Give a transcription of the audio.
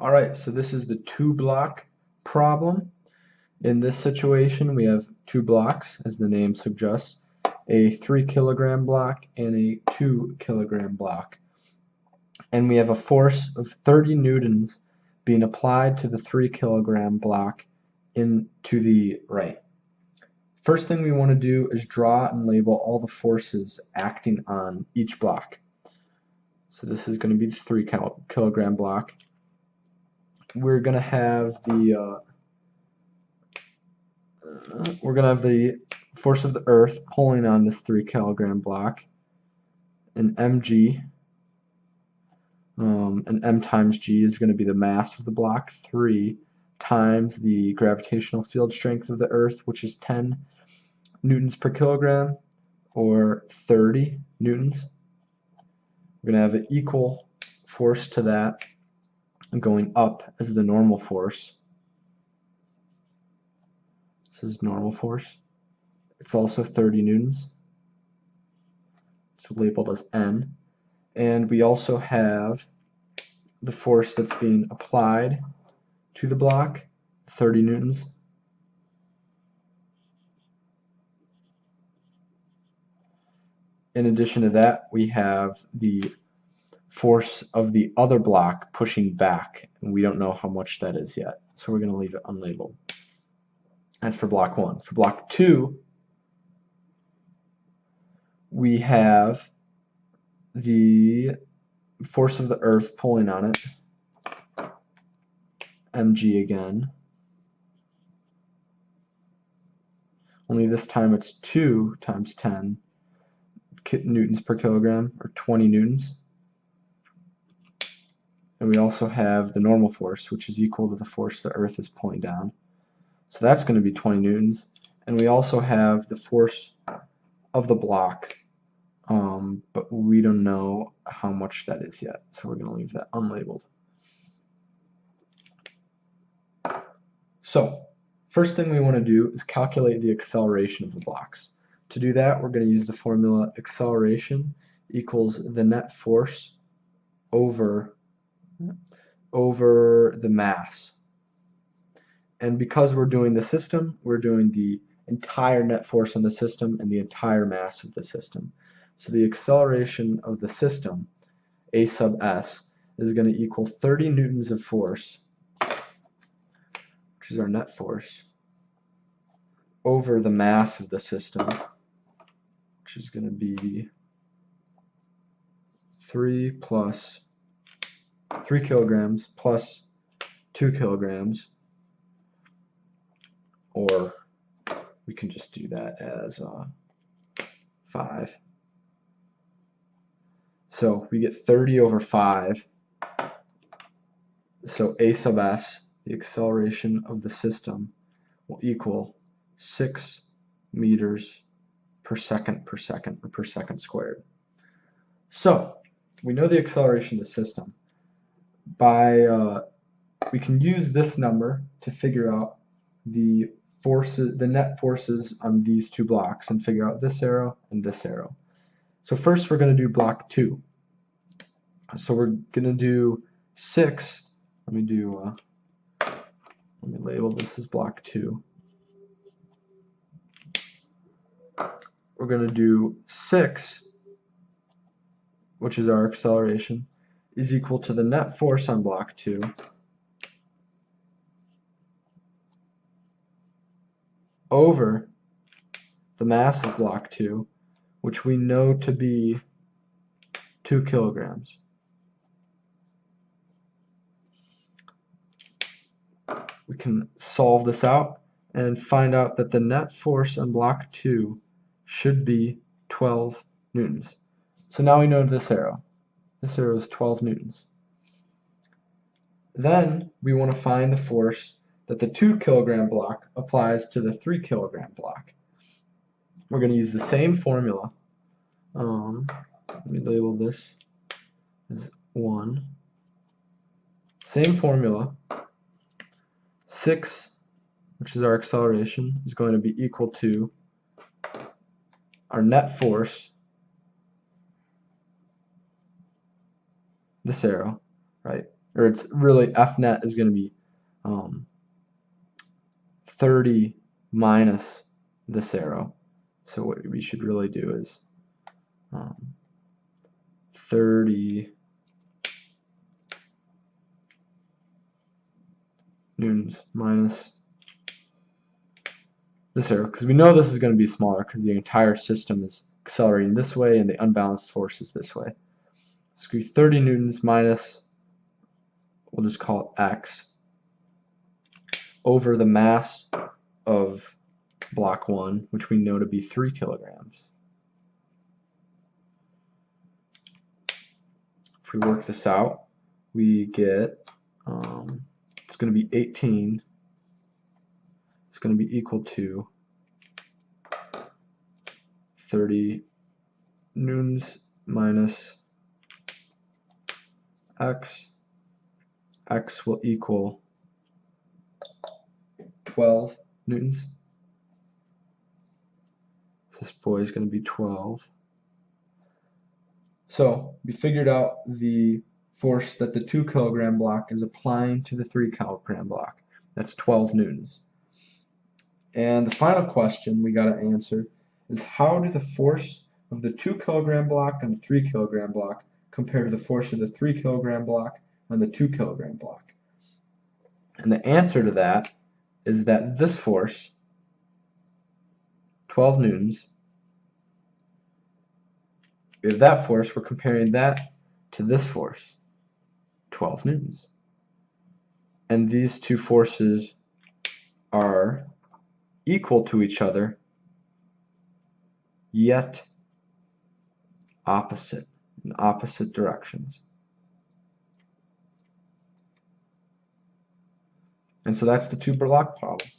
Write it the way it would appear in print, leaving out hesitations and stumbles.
Alright, so this is the two block problem. In this situation, we have two blocks, as the name suggests, a 3 kilogram block and a 2 kilogram block. And we have a force of 30 newtons being applied to the 3 kilogram block to the right. First thing we want to do is draw and label all the forces acting on each block. So this is going to be the 3 kilogram block. We're going to have the force of the earth pulling on this 3 kilogram block, an mg, and m times g is going to be the mass of the block, 3 times the gravitational field strength of the earth, which is 10 newtons per kilogram, or 30 newtons. We're going to have an equal force to that going up as the normal force. This is normal force. It's also 30 newtons. It's labeled as N. And we also have the force that's being applied to the block, 30 newtons. In addition to that, we have the force of the other block pushing back, and we don't know how much that is yet, so we're going to leave it unlabeled. That's for block 1. For block 2, we have the force of the earth pulling on it, mg again, only this time it's 2 times 10 newtons per kilogram, or 20 newtons. And we also have the normal force, which is equal to the force the earth is pulling down. So that's going to be 20 newtons. And we also have the force of the block, but we don't know how much that is yet. So we're going to leave that unlabeled. So first thing we want to do is calculate the acceleration of the blocks. To do that, we're going to use the formula acceleration equals the net force over the mass. And because we're doing the system, we're doing the entire net force on the system and the entire mass of the system. So the acceleration of the system, A sub s, is going to equal 30 newtons of force, which is our net force, over the mass of the system, which is going to be 3 kilograms plus 2 kilograms, or we can just do that as 5. So we get 30 over 5. So A sub s, the acceleration of the system, will equal 6 meters per second, or per second squared. So we know the acceleration of the system. We can use this number to figure out the net forces on these two blocks and figure out this arrow and this arrow. So first we're going to do block 2. So we're going to do 6. Let me label this as block 2. We're going to do 6, which is our acceleration, is equal to the net force on block 2 over the mass of block 2, which we know to be 2 kilograms. We can solve this out and find out that the net force on block 2 should be 12 newtons. So now we know this arrow. This arrow is 12 newtons. Then we want to find the force that the 2 kilogram block applies to the 3 kilogram block. We're going to use the same formula. Let me label this as 1. Same formula. 6, which is our acceleration, is going to be equal to our net force, this arrow, right, or it's really F net is going to be 30 minus this arrow. So what we should really do is 30 newtons minus this arrow, because we know this is going to be smaller because the entire system is accelerating this way and the unbalanced force is this way. So we 30 newtons minus, we'll just call it X, over the mass of block 1, which we know to be 3 kilograms. If we work this out, we get, it's going to be 18. It's going to be equal to 30 newtons minus X. X will equal 12 newtons. This boy is going to be 12. So we figured out the force that the 2 kilogram block is applying to the 3 kilogram block. That's 12 newtons. And the final question we got to answer is, how do the force of the 2 kilogram block and the 3 kilogram block compare to the force of the 3 kilogram block and the 2 kilogram block? And the answer to that is that this force, 12 newtons, we have that force, we're comparing that to this force, 12 newtons. And these two forces are equal to each other, yet opposite, in opposite directions. And so that's the 2 block problem.